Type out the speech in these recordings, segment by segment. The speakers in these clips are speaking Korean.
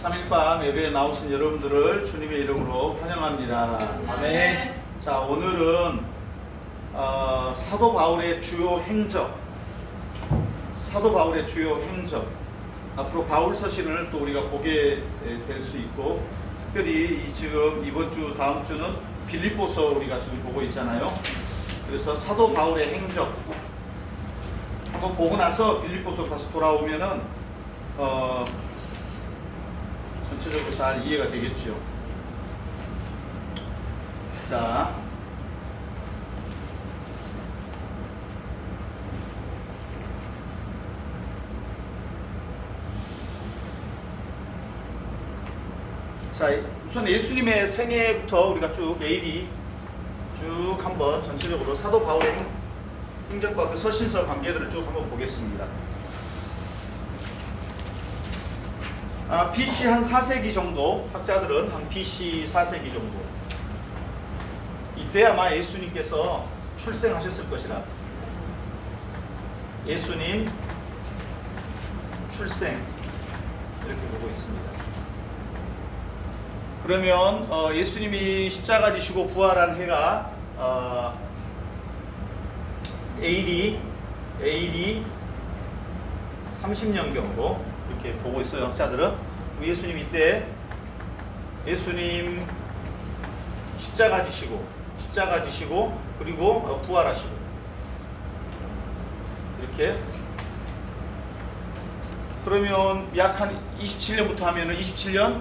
3일밤 예배에 나오신 여러분들을 주님의 이름으로 환영합니다. 아멘. 자, 오늘은 사도 바울의 주요 행적, 앞으로 바울 서신을 또 우리가 보게 될 수 있고, 특별히 지금 이번 주, 다음 주는 빌립보서 우리가 지금 보고 있잖아요. 그래서 사도 바울의 행적 한번 보고 나서 빌립보서 다시 돌아오면은 전체적으로 잘 이해가 되겠지요. 자, 우선 예수님의 생애부터 우리가 쭉 AD 쭉 한번 전체적으로 사도 바울의 행적과 그 서신서 관계들을 쭉 한번 보겠습니다. BC 한 4세기 정도, 학자들은 한 BC 4세기 정도, 이때 아마 예수님께서 출생하셨을 것이라. 예수님 출생 이렇게 보고 있습니다. 그러면 예수님이 십자가 지시고 부활한 해가 AD 30년경으로 이렇게 보고 있어요, 학자들은. 예수님 이때 예수님 십자가 지시고 그리고 부활하시고 이렇게. 그러면 약 한 27년부터 하면은 27년,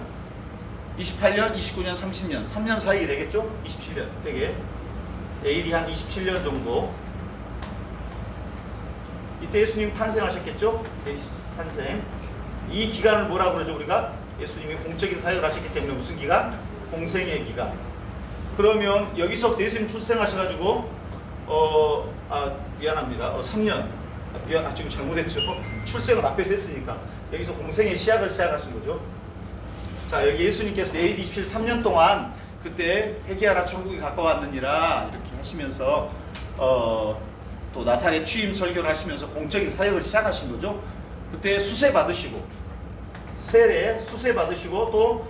28년, 29년, 30년, 3년 사이에 되겠죠? 27년 되게 AD 한 27년 정도. 이때 예수님 탄생하셨겠죠? 탄생. 이 기간을 뭐라고 그러죠? 우리가 예수님이 공적인 사역을 하셨기 때문에 무슨 기간? 공생의 기간. 그러면 여기서부터 예수님 출생하셔가지고 미안합니다. 3년. 지금 잘못했죠? 출생을 앞에서 했으니까 여기서 공생의 시작을 시작하신 거죠. 자, 여기 예수님께서 AD 23년 동안 그때 회개하라 천국이 가까웠느니라 이렇게 하시면서 또 나사렛 취임 설교를 하시면서 공적인 사역을 시작하신 거죠. 그때 수세 받으시고, 세례 수세 받으시고, 또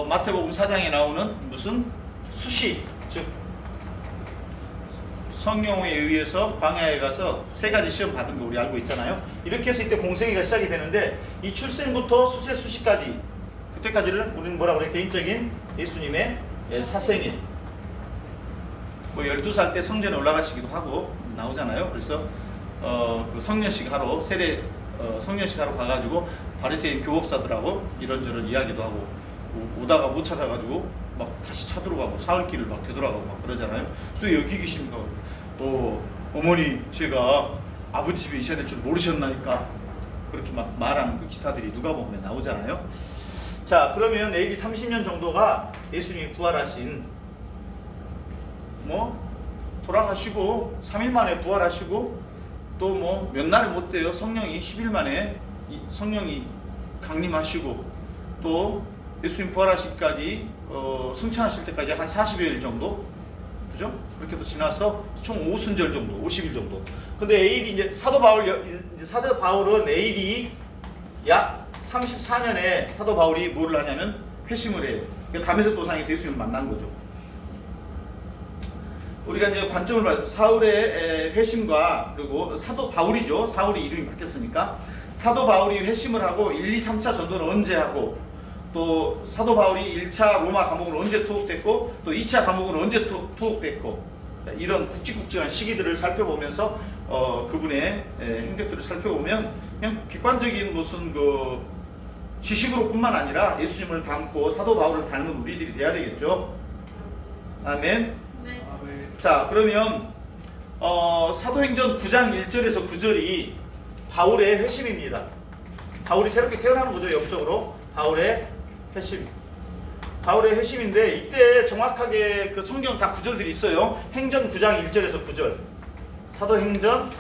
마태복음 4장에 나오는 무슨 수시, 즉 성령에 의해서 광야에 가서 3가지 시험 받은 거 우리 알고 있잖아요. 이렇게 해서 이때 공생애가 시작이 되는데, 이 출생부터 수세 수시까지, 그때까지를 우리는 뭐라고 그래? 개인적인 예수님의 사생애. 뭐 12살 때 성전에 올라가시기도 하고 나오잖아요. 그래서 그 성년식 하러 성년식 하러 가가지고 바리새인 교법사들하고 이런저런 이야기도 하고, 오다가 못 찾아가지고 막 다시 찾으러가고 사흘길을 막 되돌아가고 막 그러잖아요. 또 여기 계십니까? 어머니 제가 아버지 집에 있어야 될 줄 모르셨나니까 그렇게 막 말하는 그 기사들이 누가복음에 나오잖아요. 자, 그러면 AD 30년 정도가 예수님이 부활하신, 돌아가시고 3일 만에 부활하시고, 또 몇 날을 못 돼요. 성령이 10일 만에 성령이 강림하시고, 또 예수님 부활하시기까지 승천하실 때까지 한 40여일 정도, 그죠? 그렇게 또 지나서 총 50절 정도, 50일 정도. 근데 AD 이제 사도 바울은 AD 약 34년에 사도 바울이 뭐를 하냐면 회심을 해요. 그러니까 다메섹 도상에서 예수님을 만난 거죠. 우리가 이제 관점을 봐요. 사울의 회심과, 그리고 사도 바울이죠. 사울이 이름이 바뀌었으니까. 사도 바울이 회심을 하고 1, 2, 3차 전도는 언제 하고, 또 사도 바울이 1차 로마 감옥은 언제 투옥됐고, 또 2차 감옥은 언제 투옥됐고, 이런 굵직굵직한 시기들을 살펴보면서 그분의 행적들을 살펴보면 그냥 객관적인 무슨 그 지식으로 뿐만 아니라 예수님을 닮고 사도 바울을 닮은 우리들이 돼야 되겠죠. 아멘. 네. 자, 그러면 사도행전 9장 1절에서 9절이 바울의 회심입니다. 바울이 새롭게 태어나는 거죠. 영적으로 바울의 회심. 바울의 회심인데, 이때 정확하게 그 성경 다 구절들이 있어요. 행전 9장 1절에서 9절. 사도행전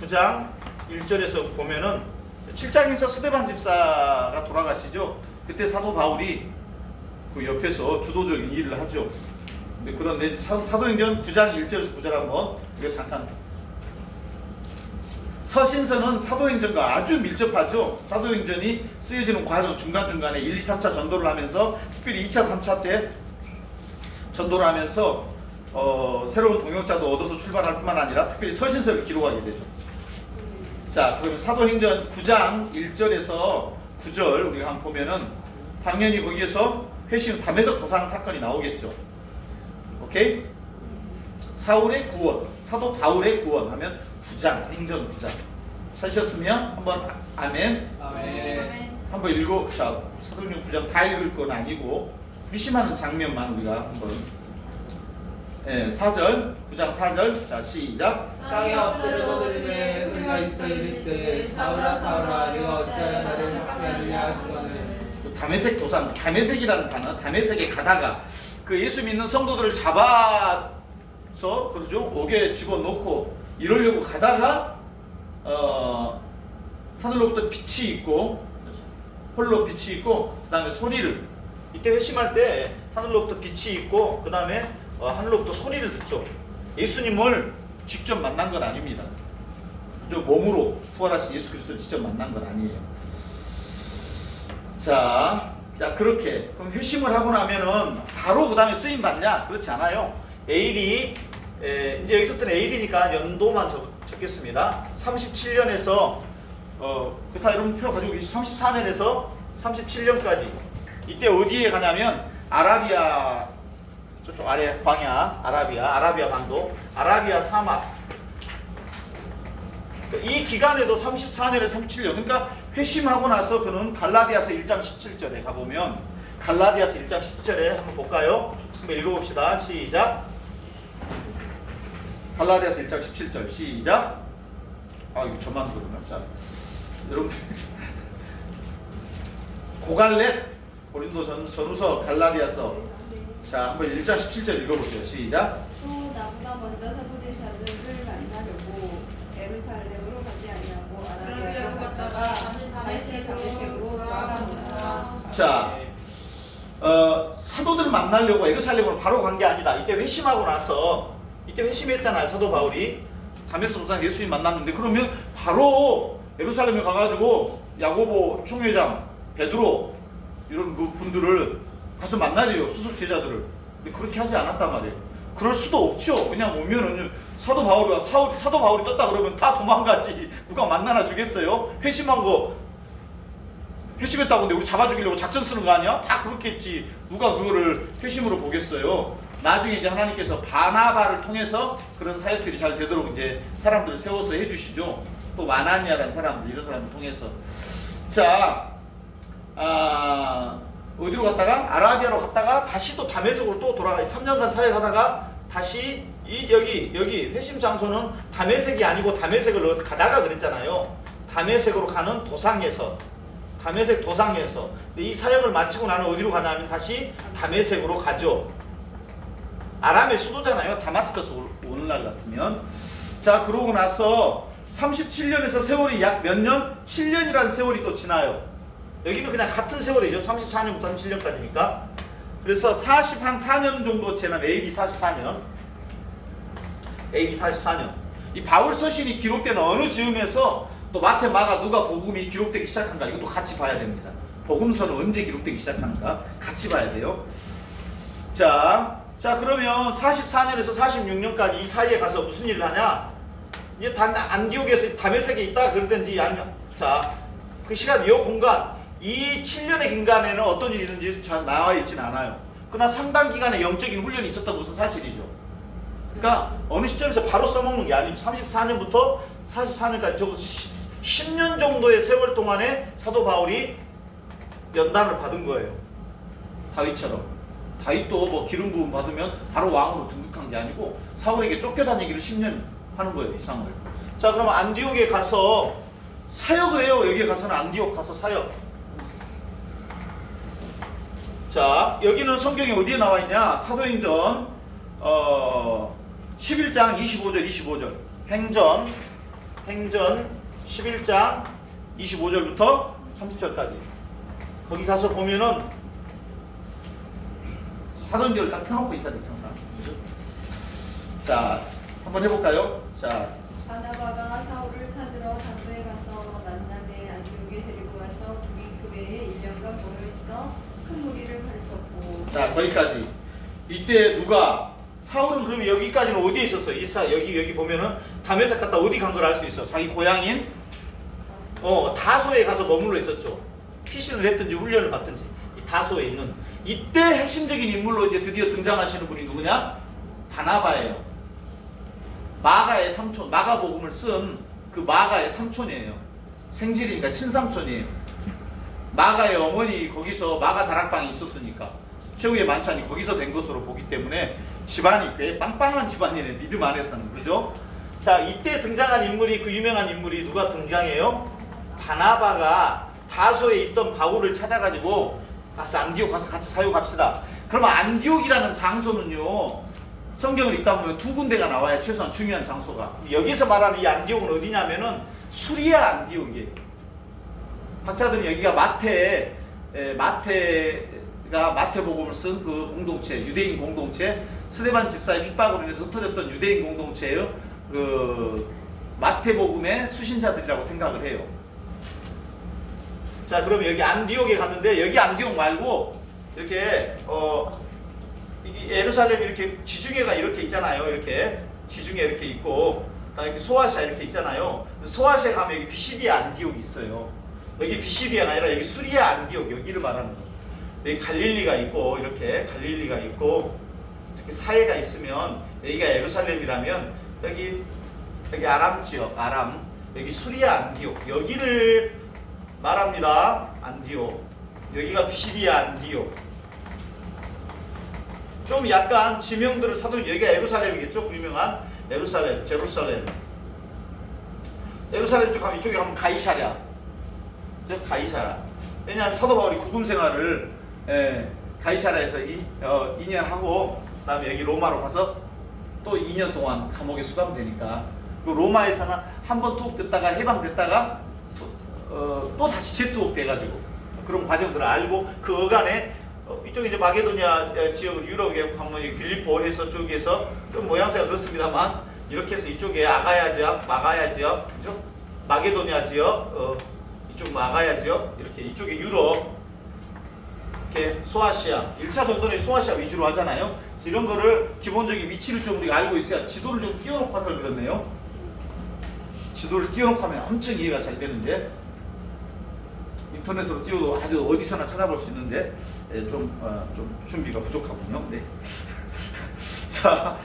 9장 1절에서 보면은 7장에서 스데반 집사가 돌아가시죠. 그때 사도 바울이 그 옆에서 주도적인 일을 하죠. 그런데 사도행전 9장 1절에서 9절 한번 우리가 잠깐 서신서는 사도행전과 아주 밀접하죠. 사도행전이 쓰여지는 과정 중간중간에 1, 2, 3차 전도를 하면서 특별히 2차, 3차 때 전도를 하면서 새로운 동역자도 얻어서 출발할 뿐만 아니라 특별히 서신서를 기록하게 되죠. 자, 그러면 사도행전 9장 1절에서 9절 우리가 한번 보면은 당연히 거기에서 회심 담에석 도상 사건이 나오겠죠. 오케이? 사울의 구원, 사도 바울의 구원 하면 9장, 행전 9장. 찾으셨으면 한번 아멘. 아멘. 한번 읽어. 자, 사도행전 9장 다 읽을 건 아니고 회심하는 장면만 우리가 한번. 4절, 9장 4절. 자, 시작. 땅에 엎드려 거드리매 소리가 있어 이르시되 사울아 사울아 내가 어찌하여 나를 학대하느냐 하시거늘. 다메섹 도상, 다메섹이라는 단어, 다메섹에 가다가 그 예수 믿는 성도들을 잡아서 그러죠, 옥에 집어넣고 이러려고 가다가 하늘로부터 빛이 있고 홀로 빛이 있고 그 다음에 소리를, 이때 회심할 때 하늘로부터 빛이 있고 그 다음에 하늘로부터 소리를 듣죠. 예수님을 직접 만난 건 아닙니다. 저 몸으로 부활하신 예수 그리스도를 직접 만난 건 아니에요. 자 그렇게 그럼 회심을 하고 나면은 바로 그 다음에 쓰임 받냐? 그렇지 않아요. AD 이제 여기서부터는 AD니까 연도만 적겠습니다. 37년에서 다 여러분 표 가지고 계시 34년에서 37년까지 이때 어디에 가냐면 아라비아 저쪽 아래 광야 아라비아 반도 아라비아 사막, 이 기간에도 34년에 37년, 그러니까 회심하고 나서 그는 갈라디아서 1장 17절에 가보면 갈라디아서 1장 10절에 한번 볼까요? 한번 읽어봅시다. 시작. 갈라디아서 1장 17절 시작. 이거 저만 그러나? 자, 여러분들 고갈렛 고린도 전후서 갈라디아서, 자 한번 1장 17절 읽어보세요. 시작. 또 나보다 먼저 사도되사들을 만나려고 예루살렘으로 가지 아니하고 아라비아로 갔다가 다시 다메섹으로 돌아가니라. 자, 사도들 만나려고 예루살렘으로 바로 간 게 아니다. 이때 회심하고 나서, 이때 회심했잖아요. 사도 바울이 다메섹 도상 예수님 만났는데, 그러면 바로 예루살렘에 가가지고 야고보 총회장, 베드로 이런 그 분들을 가서 만나래요. 수석 제자들을. 근데 그렇게 하지 않았단 말이에요. 그럴 수도 없죠. 그냥 오면은 사도 바울이 떴다 그러면 다 도망가지. 누가 만나나 주겠어요? 회심했다고 근데 우리 잡아 죽이려고 작전 쓰는 거 아니야? 다 그렇게 했지. 누가 그거를 회심으로 보겠어요? 나중에 이제 하나님께서 바나바를 통해서 그런 사역들이 잘 되도록 이제 사람들을 세워서 해주시죠. 또 마나니아라는 사람들, 이런 사람을 통해서. 자, 어디로 갔다가? 아라비아로 갔다가 다시 또 다메섹으로 또 돌아가. 3년간 사역하다가 다시 여기 회심 장소는 다메섹이 아니고 다메섹을 가다가 그랬잖아요. 다메섹으로 가는 도상에서, 다메섹 도상에서 이 사역을 마치고 나는 어디로 가냐면 다시 다메섹으로 가죠. 아람의 수도잖아요. 다마스커스 오늘날 같으면. 자, 그러고 나서 37년에서 세월이 약 몇 년? 7년이라는 세월이 또 지나요. 여기는 그냥 같은 세월이죠. 34년부터 37년까지니까. 그래서 4년 정도 지난 AD 44년. 이 바울 서신이 기록되는 어느 즈음에서 또 마태, 마가, 누가 복음이 기록되기 시작한가, 이것도 같이 봐야 됩니다. 복음서는 언제 기록되기 시작하는가 같이 봐야 돼요. 자 그러면 44년에서 46년까지 이 사이에 가서 무슨 일을 하냐? 이제 안디옥에서 다메섹에 있다 그러든지 아니면, 자, 그 시간, 이 공간, 이 7년의 기간에는 어떤 일이 있는지 잘 나와 있지는 않아요. 그러나 상당 기간의 영적인 훈련이 있었던 것은 사실이죠. 그러니까 어느 시점에서 바로 써먹는 게 아니죠. 34년부터 44년까지 적어도 10년 정도의 세월 동안에 사도 바울이 연단을 받은 거예요. 다윗처럼. 다윗도 뭐 기름 부음 받으면 바로 왕으로 등극한 게 아니고 사울에게 쫓겨다니기를 10년 하는 거예요, 이상을. 자, 그러면 안디옥에 가서 사역을 해요. 여기에 가서는 안디옥 가서 사역. 자, 여기는 성경에 어디에 나와 있냐? 사도행전 11장 25절. 행전 11장 25절부터 30절까지. 거기 가서 보면은 사도행전을 딱 펴놓고 있어야 돼, 항상. 자, 한번 해볼까요? 자, 바나바가 사울을 찾으러 다소에 가서 만남에 안디옥에 데리고 와서 우리 교회에 1년간 모여 있어 큰 무리를 가르쳤고. 자, 거기까지. 이때 누가 사울은 그러면 여기까지는 어디에 있었어? 여기 보면은 다메섹 갔다 어디 간 걸 알 수 있어? 자기 고향인 다소에 가서 머물러 있었죠. 피신을 했든지 훈련을 받든지 이 다소에 있는 이때 핵심적인 인물로 이제 드디어 등장하시는 분이 누구냐? 바나바예요. 마가의 삼촌, 마가복음을 쓴 그 마가의 삼촌이에요. 생질이니까 친삼촌이에요. 마가의 어머니 거기서 마가 다락방이 있었으니까 최후의 만찬이 거기서 된 것으로 보기 때문에 집안이 꽤 빵빵한 집안이네, 믿음 안에서는. 그죠? 자, 이때 등장한 인물이, 그 유명한 인물이 누가 등장해요? 바나바가 다소에 있던 바울을 찾아가지고 가서 안디옥 가서 같이 사역합시다. 그러면 안디옥이라는 장소는요, 성경을 읽다 보면 두 군데가 나와야 최소한 중요한 장소가. 여기서 말하는 이 안디옥은 어디냐면은 수리아 안디옥이에요. 학자들은 여기가 마태복음을 쓴 그 공동체, 유대인 공동체, 스데반 집사의 핍박으로 인해서 흩어졌던 유대인 공동체예요. 그 마태복음의 수신자들이라고 생각을 해요. 자, 그럼 여기 안디옥에 갔는데, 여기 안디옥 말고 이렇게 이게 예루살렘 이렇게 지중해가 이렇게 있잖아요. 이렇게 지중해 이렇게 있고, 이렇게 소아시아 이렇게 있잖아요. 소아시아 가면 여기 비시디아 안디옥이 있어요. 여기 비시디아가 아니라 여기 수리아 안디옥, 여기를 말하는 거예요. 여기 갈릴리가 있고, 이렇게 갈릴리가 있고, 이렇게 사해가 있으면 여기가 예루살렘이라면 여기 아람 지역, 아람, 여기 수리아 안디옥, 여기를 말합니다. 안디옥. 여기가 비시디아 안디옥. 좀 약간 지명들을 사도 여기가 예루살렘이겠죠? 그 유명한 예루살렘, 제루살렘. 예루살렘 쪽 가면 이쪽에 가면 가이사랴. 가이사랴. 왜냐하면 사도 바울이 구금 생활을 가이사랴에서 2년 하고, 그 다음에 여기 로마로 가서 또 2년 동안 감옥에 수감되니까, 그 로마에서는 한 번 투옥 됐다가 해방됐다가 또 다시 재투옥 돼가지고 그런 과정들을 알고, 그 어간에 이쪽 이제 마게도니아 지역을 유럽에 가면 빌립보 해서 쪽에서 좀 모양새가 그렇습니다만, 이렇게 해서 이쪽에 아가야 지역, 마가야 지역, 그죠? 마게도니아 지역, 이쪽 마가야 지역, 이렇게 이쪽에 유럽, 이렇게 소아시아, 1차 전선에 소아시아 위주로 하잖아요. 그래서 이런 거를 기본적인 위치를 좀 우리가 알고 있어야, 지도를 좀 띄워놓고 할 걸 그랬네요. 지도를 띄워놓고 하면 엄청 이해가 잘 되는데, 인터넷으로 띄워도 아주 어디서나 찾아볼 수 있는데 좀 준비가 부족하군요. 네. 자,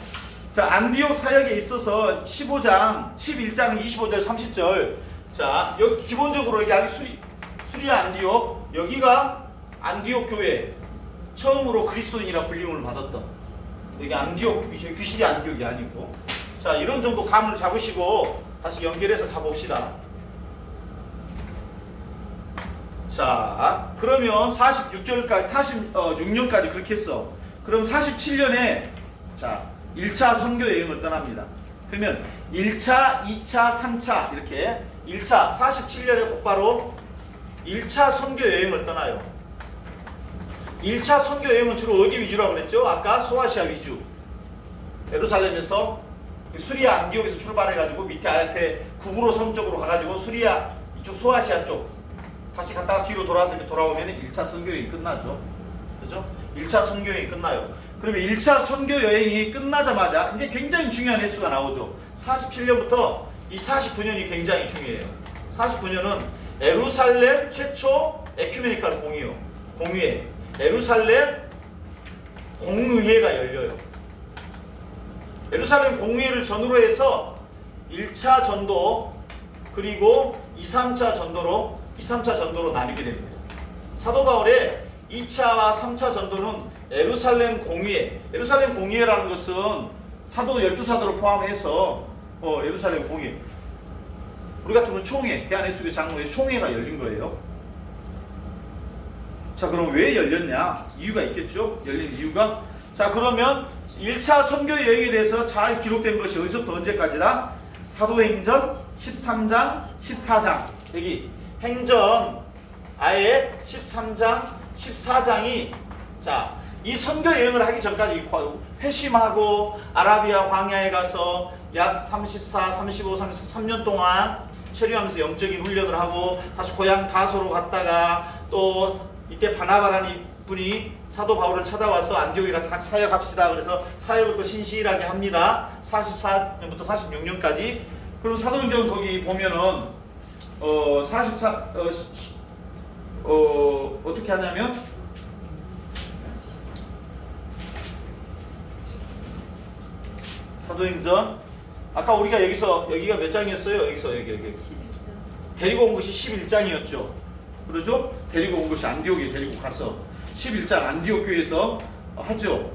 안디옥 사역에 있어서 11장 25절 30절. 자, 여기 기본적으로 여기 수리아 안디옥, 여기가 안디옥 교회 처음으로 그리스도인이라 불림을 받았던, 여기 안디옥, 귀시리 안디옥이 아니고. 자, 이런 정도 감을 잡으시고 다시 연결해서 가봅시다. 자, 그러면 46년까지 그렇게 했어. 그럼 47년에 자 1차 선교 여행을 떠납니다. 그러면 1차, 2차, 3차 이렇게 1차 47년에 곧바로 1차 선교 여행을 떠나요. 1차 선교 여행은 주로 어디 위주라고 그랬죠? 아까 소아시아 위주. 예루살렘에서 수리아 안디옥에서 출발해가지고 밑에 아래 구브로 섬 쪽으로 가가지고 수리아 이쪽 소아시아 쪽 다시 갔다가 뒤로 돌아와서 이렇게 돌아오면 1차 선교여행이 끝나죠. 그죠? 1차 선교여행이 끝나요. 그러면 1차 선교여행이 끝나자마자 이제 굉장히 중요한 횟수가 나오죠. 47년부터 이 49년이 굉장히 중요해요. 49년은 예루살렘 최초 에큐메니컬 공의회. 예루살렘 공의회가 열려요. 예루살렘 공의회를 전후로 해서 1차 전도 그리고 2, 3차 전도로 나뉘게 됩니다. 사도 바울의 2차와 3차 전도는 예루살렘 공의회라는 것은 사도 12사도를 포함해서 예루살렘 공의회, 우리 같으면 총회, 대한예수교 장로회 총회가 열린 거예요. 자, 그럼 왜 열렸냐? 이유가 있겠죠? 열린 이유가. 자, 그러면 1차 선교 여행에 대해서 잘 기록된 것이 어디서부터 언제까지다? 사도행전 13장, 14장. 여기 행전 아예 13장, 14장이 자, 이 선교 여행을 하기 전까지 회심하고 아라비아 광야에 가서 약 34, 35, 33년 동안 체류하면서 영적인 훈련을 하고 다시 고향 다소로 갔다가 또 이때 바나바라는 분이 사도 바울을 찾아와서 안디옥에 가서 같이 사역합시다. 그래서 사역을 또 신실하게 합니다. 44년부터 46년까지. 그리고 사도행전 거기 보면은 44 어떻게 하냐면 사도행전 아까 우리가 여기가 몇 장이었어요? 여기 11장. 데리고 온 것이 11장이었죠. 그러죠? 데리고 온 것이 안디옥에 데리고 가서 11장 안디옥 교회에서 하죠.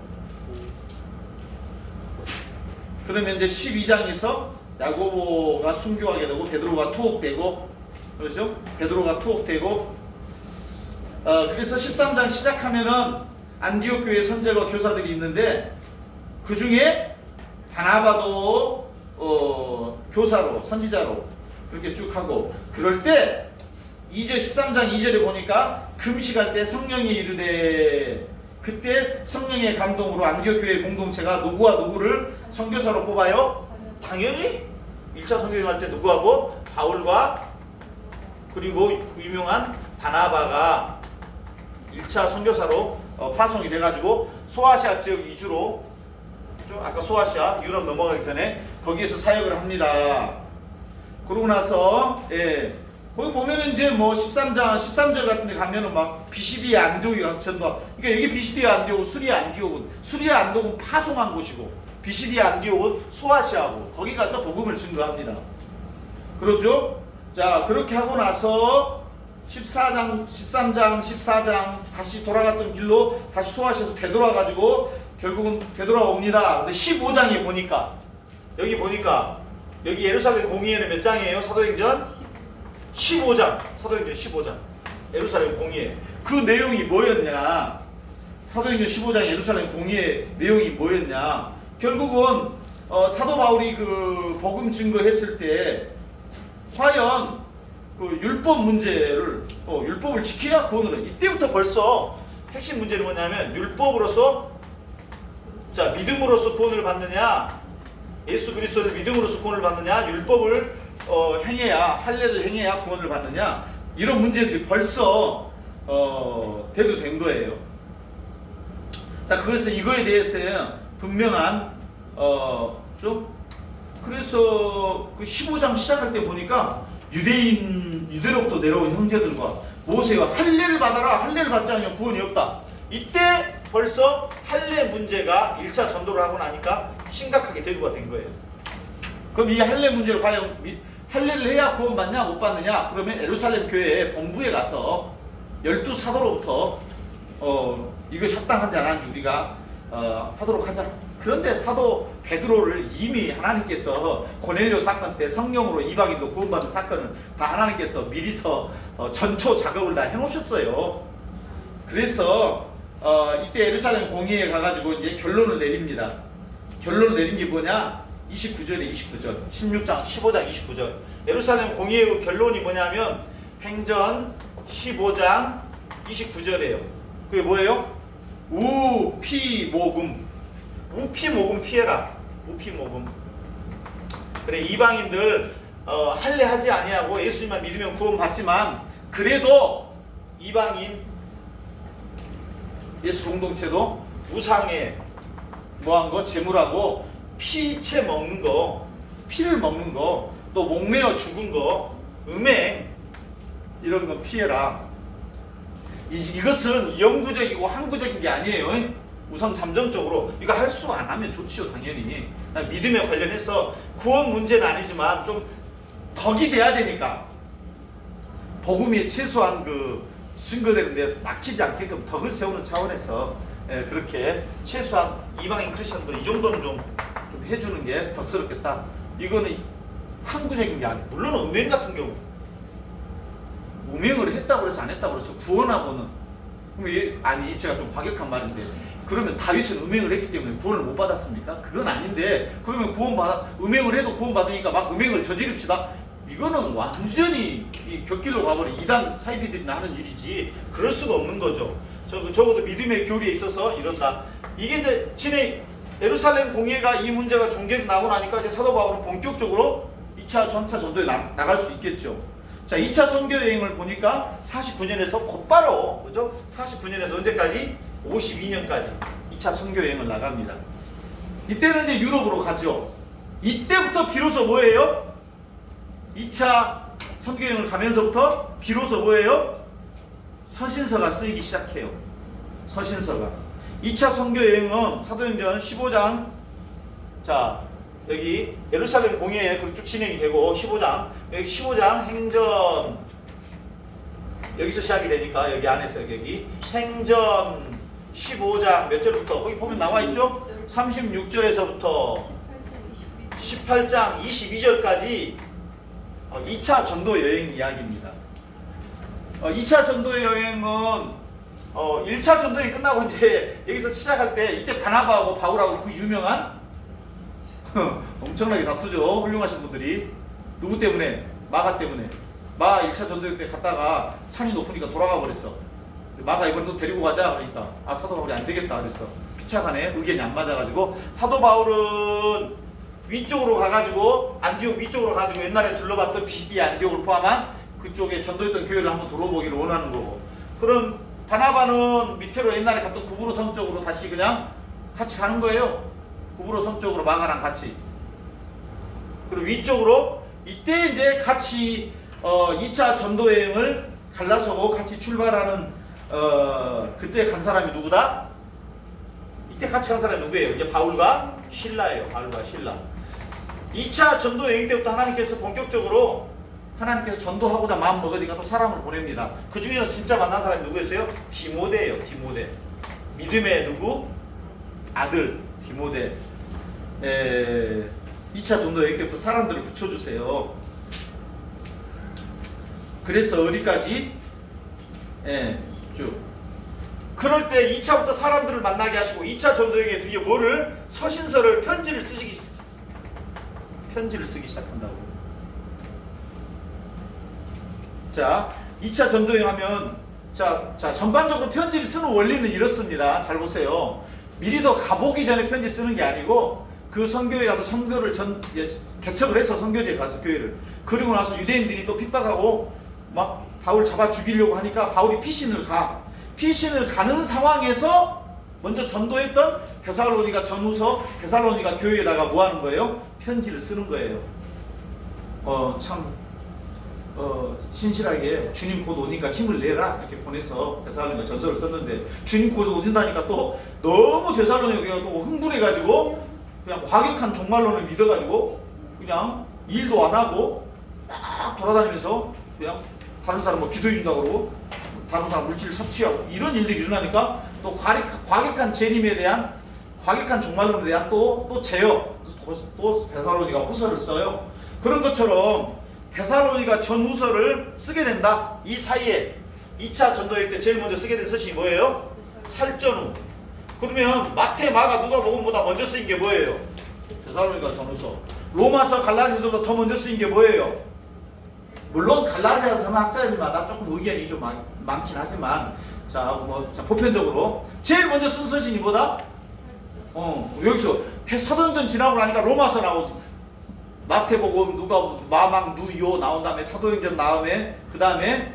그러면 이제 12장에서 야고보가 순교하게 되고 베드로가 투옥되고 그렇죠? 베드로가 투옥되고 그래서 13장 시작하면은 안디옥 교회 선제가 교사들이 있는데 그 중에 바나바도 교사로 선지자로 그렇게 쭉 하고 그럴 때 2절 13장 2절에 보니까 금식할 때 성령이 이르되 그때 성령의 감동으로 안디옥 교회 공동체가 누구와 누구를 선교사로 뽑아요? 당연히 1차 선교행할 때 누구하고? 바울과 그리고 유명한 바나바가 1차 선교사로 파송이 돼가지고 소아시아 지역 위주로 아까 소아시아 유럽 넘어가기 전에 거기에서 사역을 합니다. 그러고 나서 거기 보면은 이제 뭐 13절 같은 데 가면은 막 비시디아 안디옥에 가서 전도하고 그러니까 여기 비시디아 안디옥, 수리아 안디옥은 파송한 곳이고 비시디아 안디옥은 소아시아고 거기 가서 복음을 증거합니다. 그러죠? 자 그렇게 하고 나서 13장 14장 다시 돌아갔던 길로 다시 소아시아에서 되돌아가지고 결국은 되돌아옵니다. 근데 15장에 보니까 여기 예루살렘 공의회는 몇 장이에요? 사도행전 15장. 사도행전 15장. 예루살렘 공의회. 그 내용이 뭐였냐? 사도행전 15장 예루살렘 공의회 내용이 뭐였냐? 결국은 사도 바울이 그 복음 증거했을 때 과연 그 율법 문제를 율법을 지켜야 구원을 이때부터 벌써 핵심 문제는 뭐냐면 율법으로서 자 믿음으로써 구원을 받느냐 예수 그리스도를 믿음으로써 구원을 받느냐 율법을 행해야 할례를 행해야 구원을 받느냐 이런 문제들이 벌써 대두된 거예요. 자 그래서 이거에 대해서 분명한 그래서 그 15장 시작할 때 보니까 유대로부터 내려온 형제들과 모세가 할례를 받아라. 할례를 받지 않으면 구원이 없다. 이때 벌써 할례 문제가 1차 전도를 하고 나니까 심각하게 대두가 된 거예요. 그럼 이 할례 문제를 과연 할례를 해야 구원 받냐 못 받느냐? 그러면 예루살렘 교회 본부에 가서 12사도로부터 이것이 합당하지 않았는지 우리가 하도록 하자. 그런데 사도 베드로를 이미 하나님께서 고넬료 사건 때 성령으로 이방인도 구원받는 사건을 다 하나님께서 미리서 전초 작업을 다 해놓으셨어요. 그래서 이때 예루살렘 공의회에 가가지고 이제 결론을 내립니다. 결론을 내린 게 뭐냐? 29절에 29절 16장 15장 29절 예루살렘 공의회의 결론이 뭐냐면 행전 15장 29절이에요. 그게 뭐예요? 우피모금 우피모금 피해라. 우피모금. 그래 이방인들 할례하지 아니하고 예수님만 믿으면 구원 받지만 그래도 이방인 예수 공동체도 우상에 뭐한 거 제물하고 피채 먹는 거, 피를 먹는 거, 또 목매어 죽은 거, 음행 이런 거 피해라. 이것은 영구적이고 항구적인 게 아니에요. 우선 잠정적으로 이거 할 수 안 하면 좋지요 당연히. 믿음에 관련해서 구원 문제는 아니지만 좀 덕이 돼야 되니까 복음이 최소한 그 증거되는데 막히지 않게끔 덕을 세우는 차원에서 그렇게 최소한 이방인 크리스천들 이 정도는 좀 해주는 게 덕스럽겠다. 이거는 항구적인 게 아니에요. 물론 음행 같은 경우 음행을 했다고 해서 안 했다고 해서 구원하고는 아니 제가 좀 과격한 말인데 그러면 다윗은 음행을 했기 때문에 구원을 못 받았습니까? 그건 아닌데 그러면 음행을 해도 구원받으니까 막 음행을 저지릅시다. 이거는 완전히 이 곁길로 가버린 이단 사이비들이나 하는 일이지 그럴 수가 없는 거죠. 적어도 믿음의 교리에 있어서 이런다. 이게 이제 예루살렘 공회가 이 문제가 종결 나고 나니까 이제 사도 바울은 본격적으로 2차 전차 전도에 나갈 수 있겠죠. 자, 2차 선교 여행을 보니까 49년에서 곧바로, 그죠? 49년에서 언제까지? 52년까지 2차 선교 여행을 나갑니다. 이때는 이제 유럽으로 가죠. 이때부터 비로소 뭐예요? 2차 선교 여행을 가면서부터 비로소 뭐예요? 서신서가 쓰이기 시작해요. 서신서가. 2차 선교 여행은 사도행전 15장, 자, 여기 예루살렘 공회에 쭉 진행이 되고 15장, 여기 15장 행전, 여기서 시작이 되니까 여기 안에서 여기 행전 15장 몇 절부터 거기 보면 나와 있죠? 36절에서부터 18장 22절까지 2차 전도 여행 이야기입니다. 2차 전도 여행은 1차 전도 여행 끝나고 이제 여기서 시작할 때 이때 바나바하고 바울하고 그 유명한 엄청나게 다투죠. 훌륭하신 분들이. 누구 때문에? 마가 때문에. 마가 1차 전도여행 때 갔다가 산이 높으니까 돌아가 버렸어. 마가 이번에 또 데리고 가자 그러니까 사도 바울이 안 되겠다 그랬어. 피차간에 의견이 안 맞아가지고 사도 바울은 위쪽으로 가가지고 안디옥 위쪽으로 가가지고 옛날에 둘러봤던 비시디아 안디옥을 포함한 그쪽에 전도했던 교회를 한번 돌아보기를 원하는 거고, 그럼 바나바는 밑으로 옛날에 갔던 구브로 섬 쪽으로 다시 그냥 같이 가는 거예요. 구브로 섬 쪽으로 마가랑 같이. 그리고 위쪽으로 이때 이제 같이 2차 전도 여행을 갈라서고 같이 출발하는 그때 간 사람이 누구다? 이때 같이 간 사람이 누구예요? 이제 바울과 실라예요. 바울과 실라. 2차 전도 여행 때부터 하나님께서 본격적으로 하나님께서 전도하고자 마음 먹으니까 또 사람을 보냅니다. 그 중에서 진짜 만난 사람이 누구였어요? 디모데예요. 디모데. 믿음의 누구? 아들 디모데. 2차 전도 여행 때부터 사람들을 붙여주세요. 그래서 어디까지? 쭉. 그럴 때 2차부터 사람들을 만나게 하시고 2차 전도 여행에 드디어 뭐를? 서신서를 편지를 쓰기 시작한다고. 자, 2차 전도 여행 하면 자, 전반적으로 편지를 쓰는 원리는 이렇습니다. 잘 보세요. 미리 더 가보기 전에 편지 쓰는 게 아니고 그 선교에 가서 선교를 개척을 해서 선교지에 가서 교회를, 그리고 나서 유대인들이 또 핍박하고 막 바울 잡아 죽이려고 하니까 바울이 피신을 가는 상황에서 먼저 전도했던 데살로니가 전후서 데살로니가 교회에다가 뭐 하는 거예요? 편지를 쓰는 거예요. 신실하게 주님 곧 오니까 힘을 내라 이렇게 보내서 데살로니가 전서를 썼는데, 주님 곧 오신다니까 또 너무 데살로니가가 또 흥분해가지고 그냥 과격한 종말론을 믿어가지고 그냥 일도 안 하고 막 돌아다니면서 그냥 다른 사람 뭐 기도해 준다고 그러고 다른 사람 물질 섭취하고 이런 일들이 일어나니까 또 과격한 재림에 대한 과격한 종말론에 대한 또 제어, 또 데살로니가 후서를 써요. 그런 것처럼 데살로니가 전후서를 쓰게 된다. 이 사이에 2차 전도여행 때 제일 먼저 쓰게 된 서신이 뭐예요? 살전후. 그러면 마태, 마가, 누가복음보다 먼저 쓰인 게 뭐예요? 데살로니가 전후서. 로마서, 갈라디아서보다 더 먼저 쓰인 게 뭐예요? 물론 갈라디아서는 학자들마다 조금 의견이 좀 많긴 하지만 자 보편적으로 제일 먼저 쓴 서신이 뭐다? 여기서 사도행전 지나고 나니까 로마서 나오지. 마태복음, 누가복음, 마망, 누요 나온 다음에 사도행전 다음에 그 다음에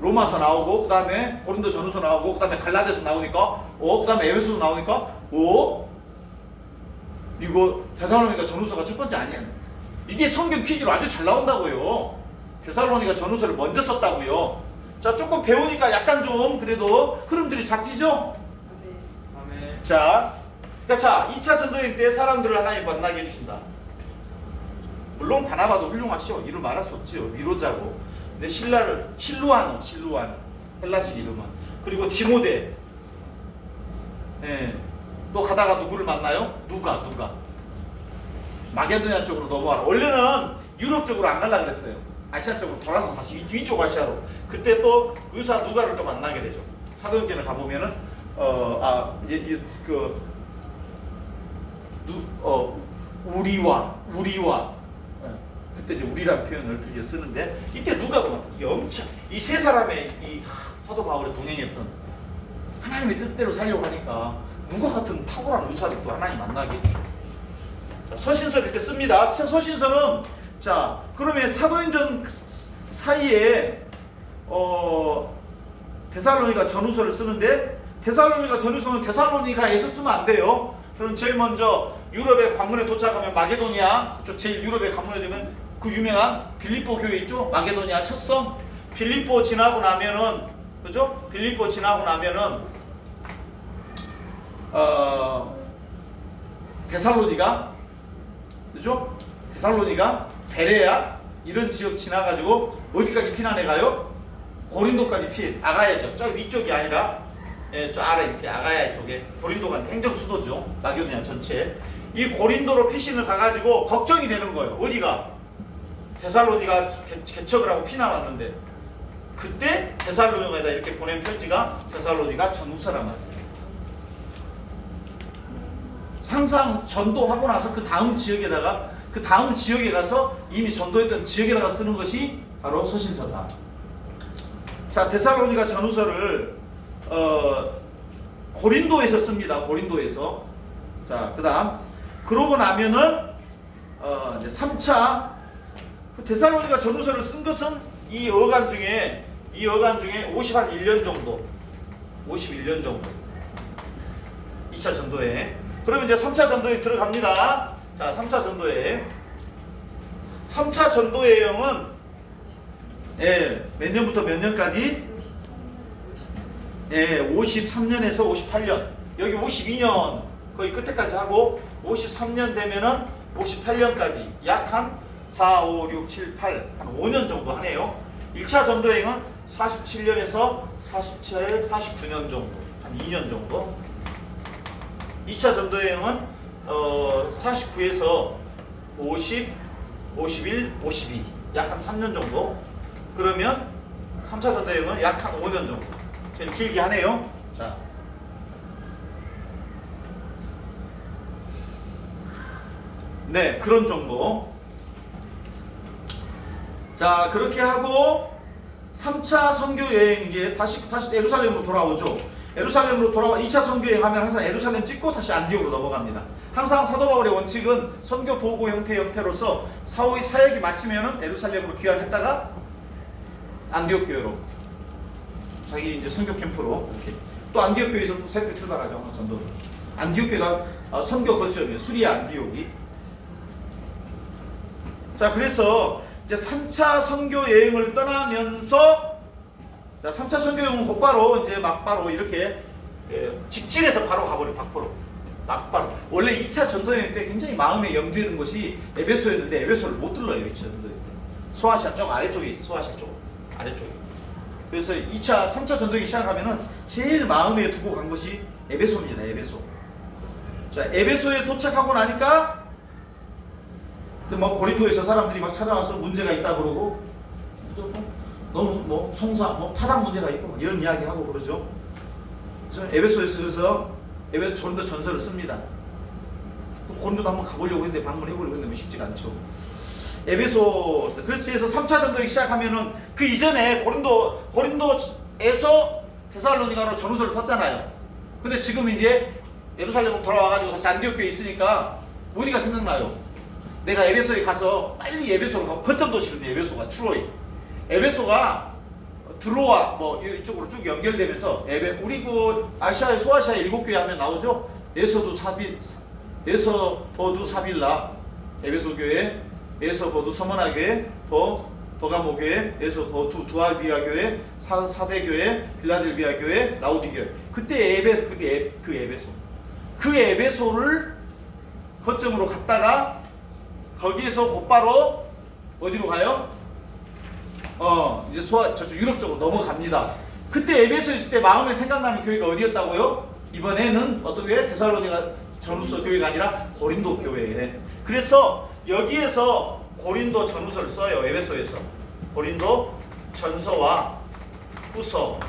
로마서 나오고 그 다음에 고린도 전후서 나오고 그 다음에 갈라디아서 나오니까 그 다음에 에베소서 나오니까 이거 데살로니가 전후서가 첫 번째 아니야. 이게 성경 퀴즈로 아주 잘 나온다고요. 데살로니가 전후서를 먼저 썼다고요. 자, 조금 배우니까 약간 좀 그래도 흐름들이 잡히죠? 아멘. 자, 2차 전도여행 때 사람들을 하나님 만나게 해주신다. 물론 바나바도 훌륭하시오. 이를 말할 수 없지요. 위로자고. 근데 실루아노 헬라식 이름은. 그리고 디모데. 또 가다가 누구를 만나요? 누가 마게도냐 쪽으로 넘어와라. 원래는 유럽 쪽으로 안 가려고 그랬어요. 아시아 쪽으로 돌아서 다시 위쪽 아시아로. 그때 또 의사 누가를 또 만나게 되죠. 사도행전을 가보면은 우리와 그때 이제 우리라는 표현을 드디어 쓰는데, 이때 누가 엄청 이 세 사람의 이 사도 바울의 동행했던 하나님의 뜻대로 살려고 하니까 누가 같은 탁월한 의사를 또 하나님 만나게 해주죠. 자, 서신서 이렇게 씁니다. 서신서는 자 그러면 사도행전 사이에 데살로니가 전후서를 쓰는데 데살로니가 전후서는 데살로니가에서 쓰면 안 돼요. 그럼 제일 먼저 유럽에 관문에 도착하면 마게도니아 그쪽 제일 유럽에 관문에 되면 그 유명한 빌립보 교회 있죠? 마게도니아 첫성 빌립보 지나고 나면은 그죠? 빌립보 지나고 나면은 데살로니가 그죠? 데살로니가 베레아 이런 지역 지나가지고 어디까지 피난해 가요? 고린도까지 아가야죠. 저 위쪽이 아니라 저 아래 이렇게 아가야 쪽에 고린도가 행정 수도죠. 마게도니아 전체. 이 고린도로 피신을 가가지고 걱정이 되는 거예요. 어디가? 데살로니가 개척을 하고 피난 왔는데 그때 데살로니가에다 이렇게 보낸 편지가 데살로니가 전후서란 말이에요. 항상 전도하고 나서 그 다음 지역에 가서 이미 전도했던 지역에다가 쓰는 것이 바로 서신서다. 자, 데살로니가 전후서를 고린도에서 씁니다. 고린도에서. 자, 그다음 그러고 나면은 이제 3차 데살로니가 전후서를 쓴 것은 이 어간 중에 51년 정도 2차 전도에. 그러면 이제 3차 전도에 들어갑니다. 자, 3차 전도에. 3차 전도의 내용은 몇 년부터 몇 년까지? 53년에서 58년. 여기 52년 거의 끝에까지 하고 53년 되면은 58년까지 약 한 4, 5, 6, 7, 8, 한 5년 정도 하네요. 1차 전도여행은 47년에서 49년 정도, 한 2년 정도. 2차 전도여행은 49에서 50, 51, 52, 약 한 3년 정도. 그러면 3차 전도여행은 약 한 5년 정도. 제일 길게 하네요. 자. 네, 그런 정도. 자, 그렇게 하고 3차 선교 여행 이제 다시 예루살렘으로 돌아오죠. 예루살렘으로 돌아와 2차 선교 여행 하면 항상 예루살렘 찍고 다시 안디옥으로 넘어갑니다. 항상 사도 바울의 원칙은 선교 보고 형태로서 사역이 마치면은 예루살렘으로 귀환했다가 안디옥 교회로 자기 이제 선교 캠프로 이렇게 또 안디옥 교회에서 또 새롭게 출발하죠. 전도를. 안디옥 교회가 선교 거점이에요. 수리아 안디옥이. 자, 그래서 이제 3차 선교 여행을 떠나면서 자, 3차 선교 여행은 곧바로 이제 막바로 이렇게 직진해서 바로 가버려. 막바로. 원래 2차 전도 여행 때 굉장히 마음에 염두에 둔 것이 에베소였는데 에베소를 못 들러요. 2차 전도 여행 때. 소아시아 쪽 아래쪽에 있어. 소아시아 쪽 아래쪽에. 그래서 3차 전도 여행 시작하면은 제일 마음에 두고 간 것이 에베소입니다. 에베소. 자, 에베소에 도착하고 나니까 뭐 고린도에서 사람들이 막 찾아와서 문제가 있다 그러고 너무 뭐 타당 문제가 있고 이런 이야기 하고 그러죠. 그래서 에베소에서 에베소 고린도 전서를 씁니다. 고린도도 한번 가보려고 했는데 방문해보려고 했는데 쉽지가 않죠. 에베소 그래서 3차 전도기 시작하면은 그 이전에 고린도에서 데살로니가로 전후서를 썼잖아요. 근데 지금 이제 예루살렘으로 돌아와가지고 다시 안디옥 교회에 있으니까 어디가 생각나요? 내가 에베소에 가서 빨리 에베소로 가고 거점 도시거든요. 에베소가 추로이. 에베소가 드로아 뭐 이쪽으로 쭉 연결되면서 우리 그 아시아의 소아시아 7교회 하면 나오죠. 에서버두 사빌라 에베소 교회, 에서버두 서머나 교회, 버가모 교회, 에서버두 두아디아 교회, 사대 교회, 빌라델비아 교회, 라우디 교회. 그때 그 에베소를 거점으로 갔다가 거기에서 곧바로 어디로 가요? 이제 저쪽 유럽 쪽으로 넘어갑니다. 그때 에베소에 있을 때 마음에 생각나는 교회가 어디였다고요? 이번에는 어떤 교회? 데살로니가 전후서 교회가 아니라 고린도 교회에. 그래서 여기에서 고린도 전후서를 써요. 에베소에서. 고린도 전서와 후서.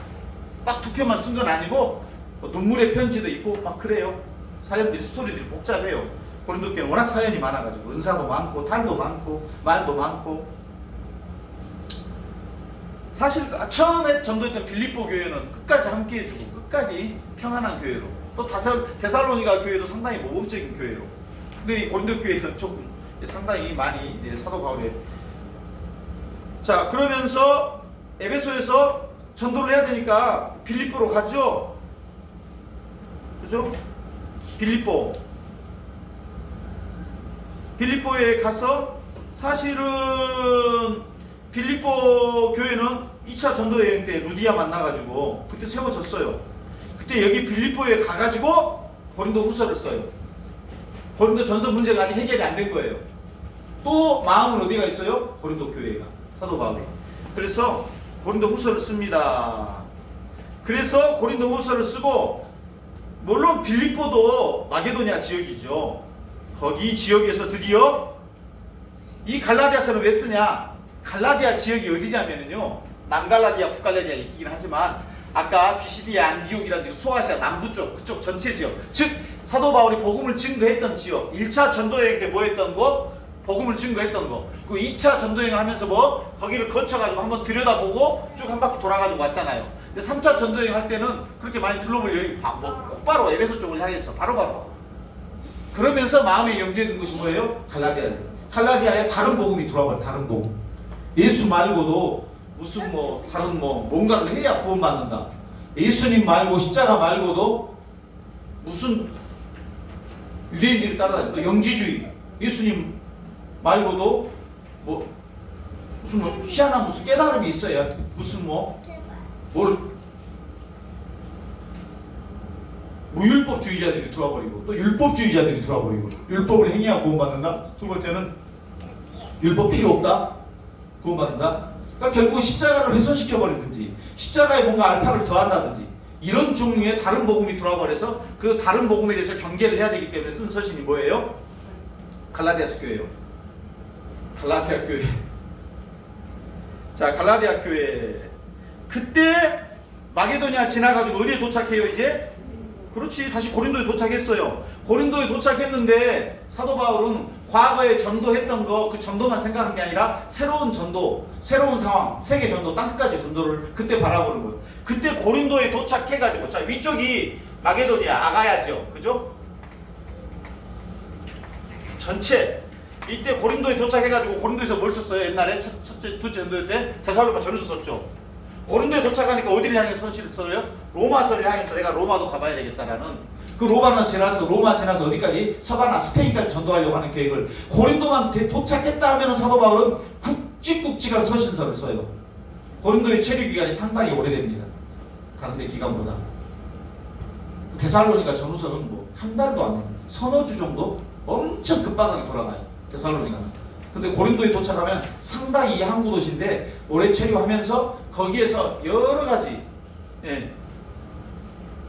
딱 두 편만 쓴 건 아니고 눈물의 편지도 있고 막 그래요. 사연들이 스토리들이 복잡해요. 고린도 교회는 워낙 사연이 많아가지고 은사도 많고 탈도 많고 말도 많고. 사실 처음에 전도했던 빌립보 교회는 끝까지 함께 해주고 끝까지 평안한 교회로 또 데살로니가 교회도 상당히 모범적인 교회로 근데 이 고린도 교회는 조금 상당히 많이 사도 바울의 자 그러면서 에베소에서 전도를 해야 되니까 빌립보로 가죠. 그죠? 빌립보에 가서 사실은 빌립보 교회는 2차 전도 여행 때 루디아 만나가지고 그때 세워졌어요. 그때 여기 빌립보에 가가지고 고린도 후서를 써요. 고린도 전서 문제가 아직 해결이 안 된 거예요. 또 마음은 어디가 있어요? 고린도 교회가 사도 바울이. 그래서 고린도 후서를 씁니다. 그래서 고린도 후서를 쓰고 물론 빌립보도 마게도니아 지역이죠. 거기 지역에서 드디어 이 갈라디아서는 왜 쓰냐? 갈라디아 지역이 어디냐면요. 남갈라디아, 북갈라디아 있긴 하지만 아까 비시디아, 안디옥이라든지 소아시아 남부 쪽 그쪽 전체 지역 즉 사도 바울이 복음을 증거했던 지역 1차 전도여행 때 뭐 했던 거? 복음을 증거했던 거. 그 2차 전도여행 하면서 뭐 거기를 거쳐가지고 한번 들여다보고 쭉 한 바퀴 돌아가지고 왔잖아요. 근데 3차 전도여행 할 때는 그렇게 많이 둘러볼 여행이 뭐 곧바로 에베소 쪽을 향해서 바로바로 그러면서 마음에 염두에 둔 것이 뭐예요? 갈라디아에 다른 복음이 들어와버려. 다른 복음. 예수 말고도 무슨 뭐 다른 뭐 뭔가를 해야 구원받는다. 예수님 말고 십자가 말고도 무슨 유대인들이 따라다니는 영지주의. 예수님 말고도 뭐 무슨 뭐 희한한 무슨 깨달음이 있어야 무슨 뭘 무율법주의자들이 들어와버리고 또 율법주의자들이 들어와버리고 율법을 행해야 구원받는다. 두 번째는 율법 필요 없다. 구원받는다. 그러니까 결국 십자가를 훼손시켜버리든지 십자가에 뭔가 알파를 더한다든지 이런 종류의 다른 복음이 들어와버려서 그 다른 복음에 대해서 경계를 해야 되기 때문에 쓴 서신이 뭐예요? 갈라디아서 교회예요. 갈라디아 교회. 자, 갈라디아 교회. 그때 마게도니아 지나가지고 어디에 도착해요 이제? 그렇지, 다시 고린도에 도착했어요. 고린도에 도착했는데 사도 바울은 과거에 전도했던 거 그 전도만 생각한 게 아니라 새로운 전도, 새로운 상황, 세계 전도, 땅끝까지 전도를 그때 바라보는 거예요. 그때 고린도에 도착해가지고 자 위쪽이 마게도니아, 아가야죠, 그죠? 전체 이때 고린도에 도착해가지고 고린도에서 뭘 썼어요? 옛날에 첫째, 둘째 전도 때 데살로니가 전서 썼죠. 고린도에 도착하니까 어디를 향해서 서신을 써요? 로마서를 향해서 내가 로마도 가봐야 되겠다라는 그 로마 지나서 어디까지? 서바나, 스페인까지 전도하려고 하는 계획을 고린도만 도착했다 하면 사도 바울은 굵직굵직한 서신서를 써요. 고린도의 체류 기간이 상당히 오래됩니다. 다른 데 기간보다. 데살로니가 전후서는 뭐 한 달도 안 돼요. 서너 주 정도? 엄청 급박하게 돌아가요. 데살로니가는. 근데 고린도에 도착하면 상당히 항구 도시인데 오래 체류하면서 거기에서 여러 가지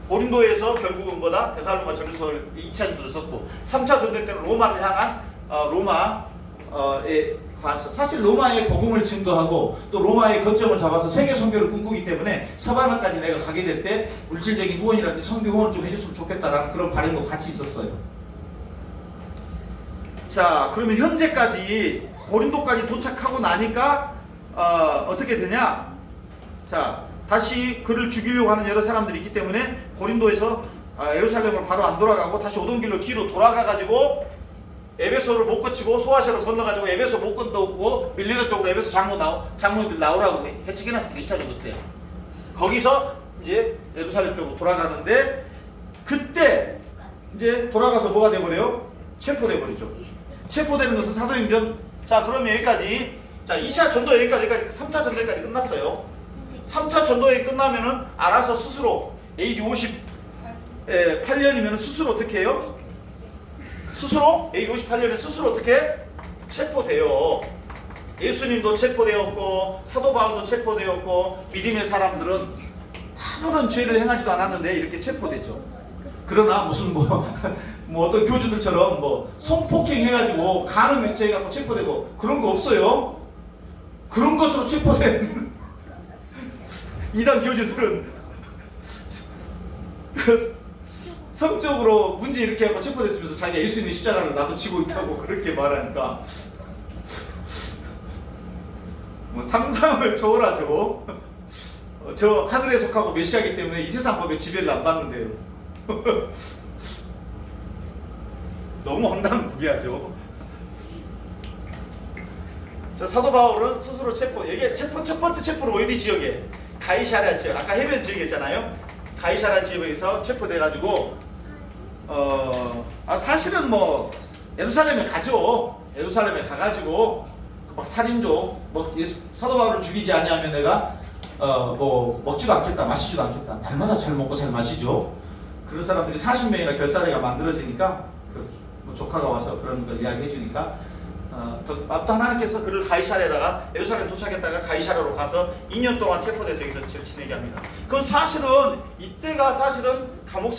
고린도에서 결국은 뭐다? 데살로니가 전서를 2차 전도를 썼고 3차 전도 때는 로마를 향한 로마에 가서 사실 로마의 복음을 증거하고 또 로마의 거점을 잡아서 세계 선교를 꿈꾸기 때문에 서바나까지 내가 가게 될 때 물질적인 후원이라든지 선교 후원을 좀 해줬으면 좋겠다라는 그런 바람도 같이 있었어요. 자, 그러면 현재까지 고린도까지 도착하고 나니까 어떻게 되냐? 자, 다시 그를 죽이려고 하는 여러 사람들이 있기 때문에 고린도에서 예루살렘으로 바로 안 돌아가고 다시 오던 길로 뒤로 돌아가가지고 에베소를 못 거치고 소아시아로 건너가지고 에베소 못 건너고 밀리더 쪽으로 에베소 장로들 나오라고 해치겨놨습니다. 2차 전도 때. 거기서 이제 예루살렘 쪽으로 돌아가는데 그때 이제 돌아가서 뭐가 돼버려요? 체포돼버리죠. 체포되는 것은 사도행전. 자, 그러면 여기까지. 자, 2차 전도 여기까지 3차 전도 여기까지 끝났어요. 3차 전도여행 끝나면은 알아서 스스로 AD 58년이면 스스로 어떻게 해요? 스스로 AD 58년에 스스로 어떻게 체포돼요. 예수님도 체포되었고 사도 바울도 체포되었고 믿음의 사람들은 아무런 죄를 행하지도 않았는데 이렇게 체포됐죠. 그러나 무슨 뭐 어떤 교주들처럼 뭐 성폭행 해가지고 간음 맺죄해갖고 체포되고 그런 거 없어요. 그런 것으로 체포된 이단 교주들은 성적으로 문제 이렇게 하고 체포됐으면서 자기가 예수님의 십자가를 나도 지고 있다고 그렇게 말하니까 뭐 상상을 초월하죠. 저 하늘에 속하고 메시아이기 때문에 이 세상 법에 지배를 안 받는데요. 너무 황당무계하죠. 자, 사도 바울은 스스로 체포, 여기 첫 번째 체포를 어디 지역에? 가이사랴 지역. 아까 해변 지역이었잖아요. 가이사랴 지역에서 체포돼가지고 사실은 뭐 예루살렘에 가죠. 예루살렘에 가가지고 막 살인조, 뭐 사도 바울을 죽이지 아니하면 내가 뭐 먹지도 않겠다, 마시지도 않겠다. 날마다 잘 먹고 잘 마시죠. 그런 사람들이 40명이나 결사대가 만들어지니까 뭐 조카가 와서 그런 걸 이야기해 주니까 또 하나님께서 그를 가이사랴에다가 예루살렘 도착했다가 가이사랴로 가서 2년 동안 체포돼서 여기서 지내게 합니다. 그럼 사실은 이때가 사실은 감옥